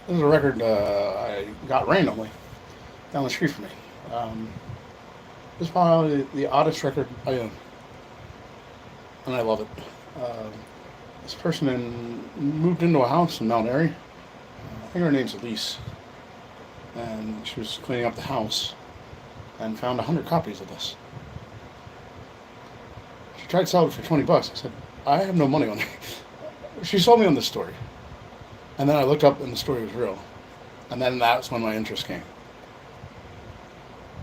This is a record I got randomly down the street from me. Um, this is probably the oddest record I own, and I love it. Um, this person moved into a house in Mount Airy. I think her name's Elise, and she was cleaning up the house and found 100 copies of this. She tried to sell it for $20. I said, I have no money on it. She sold me on this story, and then I looked up and the story was real, and then that's when my interest came.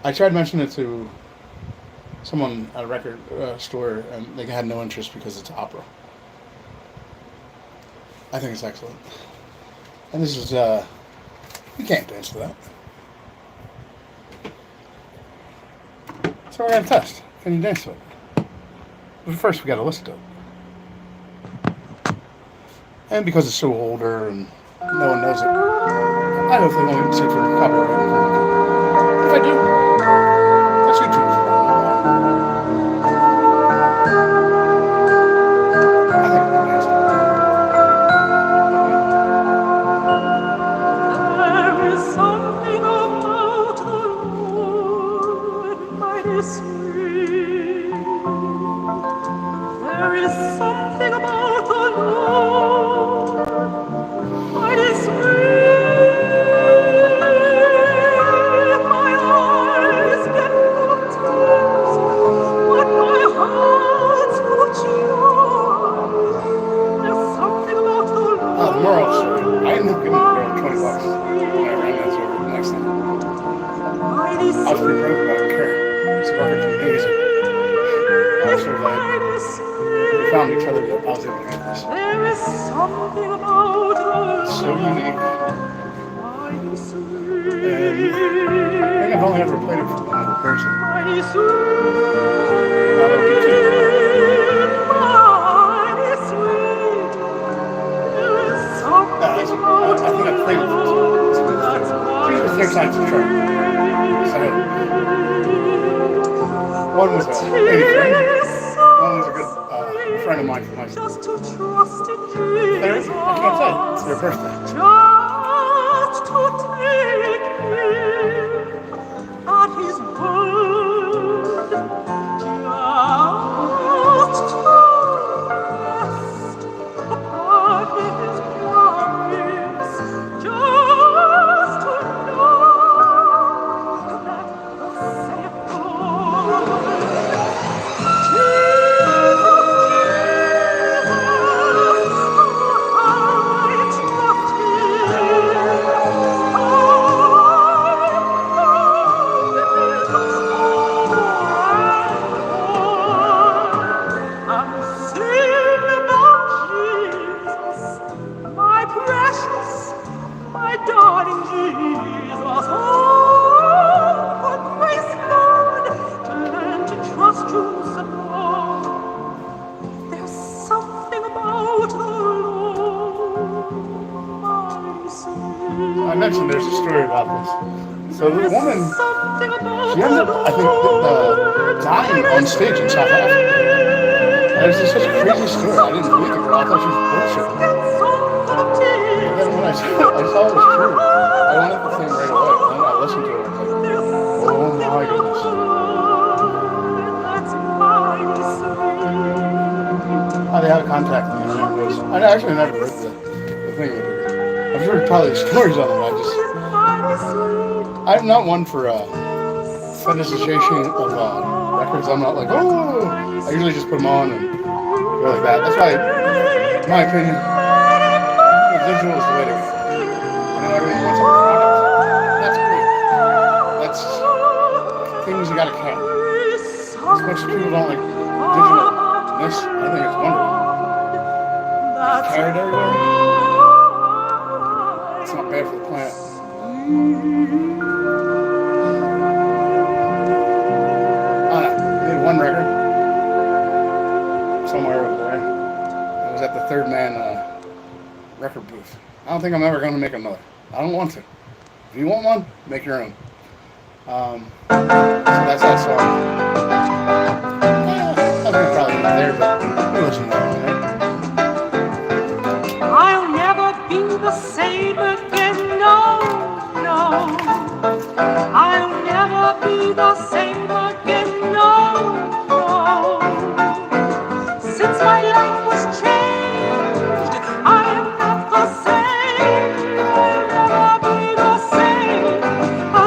I tried mentioning it to someone at a record store, and they had no interest because it's opera. I think it's excellent, and this is you can't dance to that. So we're gonna test. Can you dance to it? But first, we gotta listen to it. And because it's so older and no one knows it, I hopefully won't get sued for copyright infringement. If I do, that's YouTube. I think I'm gonna dance to There is something about the Lord, mighty sweet. There is something about the Lord, mighty sweet. My eyes get full of tears, but my heart's full of joy. There's something about the Lord. Oh, the moral of the story. I ended up giving the girl $20 when I ran this over the next time. I was pretty broke, but I didn't care. This record's amazing. I was so glad we found each other that I was able to get this. There is something about It's so the unique, mighty and I think I've only ever played it for one other person. mighty Now that'll be two. mighty sweet. There is something I about think I played it for two. It's the third time to try. So, one was a lady friend. One was a good friend of mine from high school. Just to trust in Third, Jesus. I can't say. It's their birthday. Just to take him at his word. Just to rest upon his promise. Just to know that thus saith the Lord. My darling Jesus, oh, for grace, Lord, to learn to trust you some more. There's something about the Lord, my sweet. I mentioned there's a story about this. So the There's woman, something about she ended up, I think, dying on stage in South Africa. And it was just such a crazy story. I didn't believe the girl. I thought she was bullshit. But then when I saw it was true, I wanted the thing right away. And then I listened to it. I was like, oh my goodness. How they had contact me. And it was, I actually never read the thing with her. I've heard probably the stories on it. I'm not one for fetishization of records. I'm not like, oh. I usually just put them on and go like that. That's why, in my opinion, the digital is the way to go. I know everyone wants a product. That's great. That's things you gotta count. As much as people don't like digital, this, I think it's wonderful. Carried everywhere. It's not bad for the planet. Made one record somewhere over there. It was at the Third Man record booth. I don't think I'm ever going to make another. I don't want to. If you want one, make your own. So that's that song. I think probably not there, but you listen to that one, right? I'll never be the same again. be the same again. No, no. Since my life was changed, I am not the same. I'll never be the same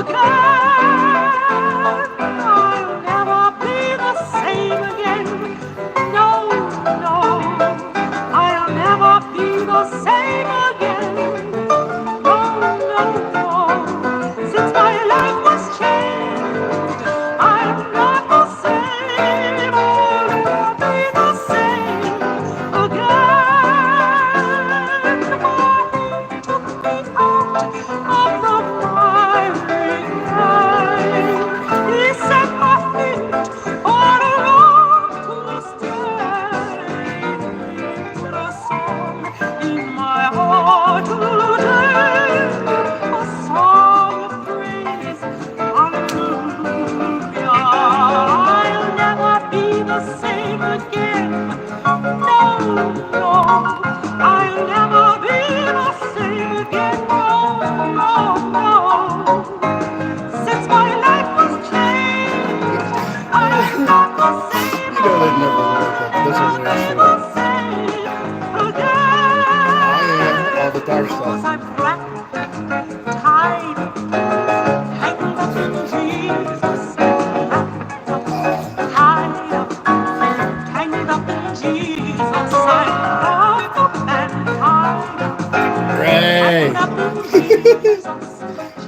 again. I'll never be the same again. No, no. I'll never be the same again. No, no, no. Since my life was changed, I'm not the same. I'll never be the same again. My took me out of the firing line. He set my feet on a road to stay. Put a song in my heart today, a song of praise, hallelujah. I'll never be the same again. No, no, I'll never be the same again. No, no, no. Since my life was changed, I am not the same. You know they'd never work that. This is real shit. Oh yeah, all the dark stuff. Cause I'm wrapped, tied, tangled up in Jesus. Tied up, tangled up in Jesus. I'm wrapped up and tied, Great. tangled up in Jesus.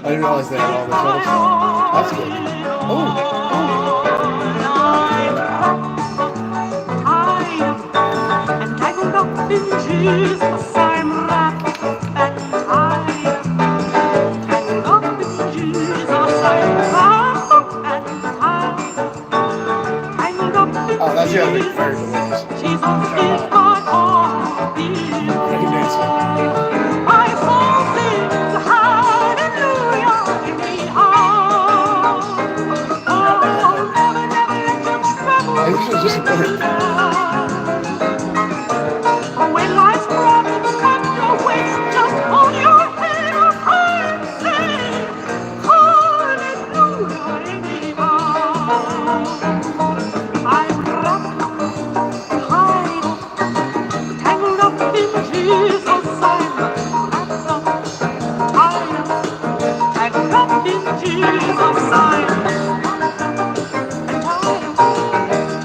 I didn't realize they had all this other stuff. That's good. Oh, oh. And tangled up in Jesus, I'm wrapped and tied. Tangled up in Jesus, I'm wrapped and tied. Tangled up in Oh, that's the other big fairy Jesus, delicious. Jesus is my all in I can dance all. it. My soul sings hallelujah anyhow. Oh, never, never let your troubles I usually just bring put you it. down. When life's problems come your way, just hold your head up high and say, hallelujah anyhow. I'm wrapped up, tied up, tangled up in Jesus. I'm wrapped up, tied up, tangled up in Jesus. I'm wrapped and tied up,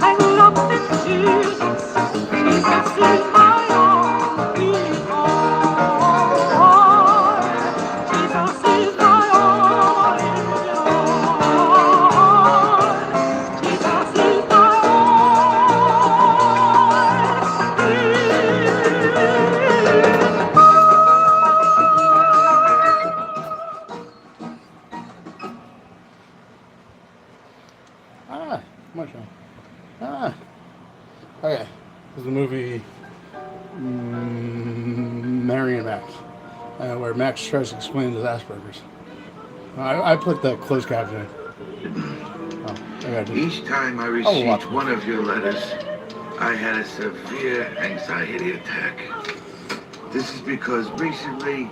tangled up in Jesus. Jesus is my all in all. Jesus is my all in all. Jesus is my Ah, come on, Sean. Ah. Okay. This is the movie Mary and Max, where Max tries to explain his Asperger's. I put the closed caption in. Oh, I got Each time I watch received it. one of your letters, I had a severe anxiety attack. This is because recently,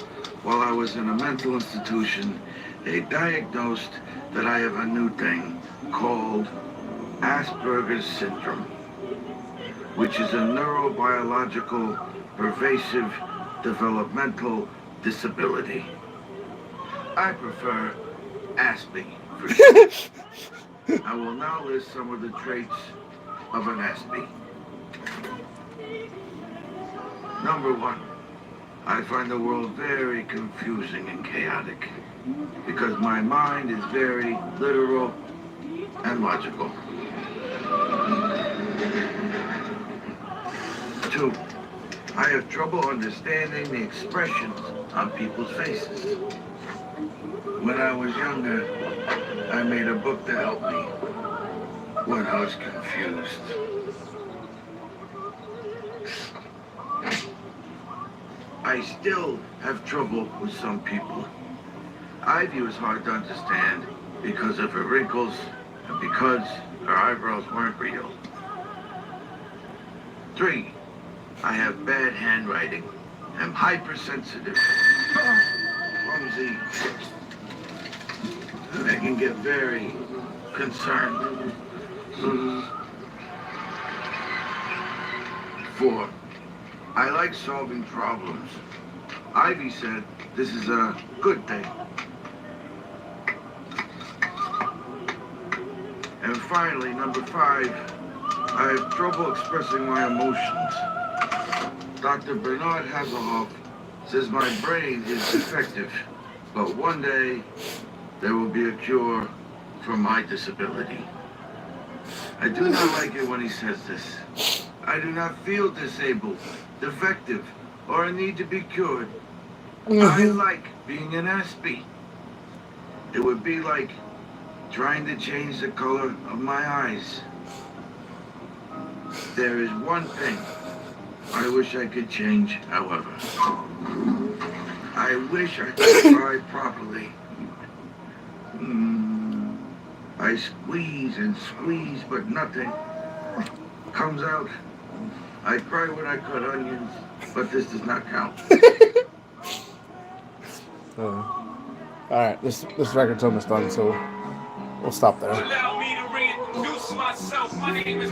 while I was in a mental institution, they diagnosed that I have a new thing called Asperger's syndrome, which is a neurobiological pervasive developmental disability. I prefer ASPE for short. I will now list some of the traits of an ASPE. Number one, I find the world very confusing and chaotic because my mind is very literal and logical. Two, I have trouble understanding the expressions on people's faces. When I was younger, I made a book to help me when I was confused. I still have trouble with some people. Ivy was hard to understand because of her wrinkles and because her eyebrows weren't real. 3, I have bad handwriting. I'm hypersensitive, clumsy, and I can get very concerned. 4. I like solving problems. Ivy said this is a good thing. And finally, number 5, I have trouble expressing my emotions. Dr. Bernard Hasselhoff says my brain is defective, but one day there will be a cure for my disability. I do not like it when he says this. I do not feel disabled, defective, or need to be cured. I like being an Aspie. It would be like trying to change the color of my eyes. There is one thing I wish I could change, however. I wish I could cry properly. I squeeze and squeeze, but nothing comes out. I cry when I cut onions, but this does not count. Alright, this record's almost done, so we'll stop there. Allow me to reintroduce myself. My name is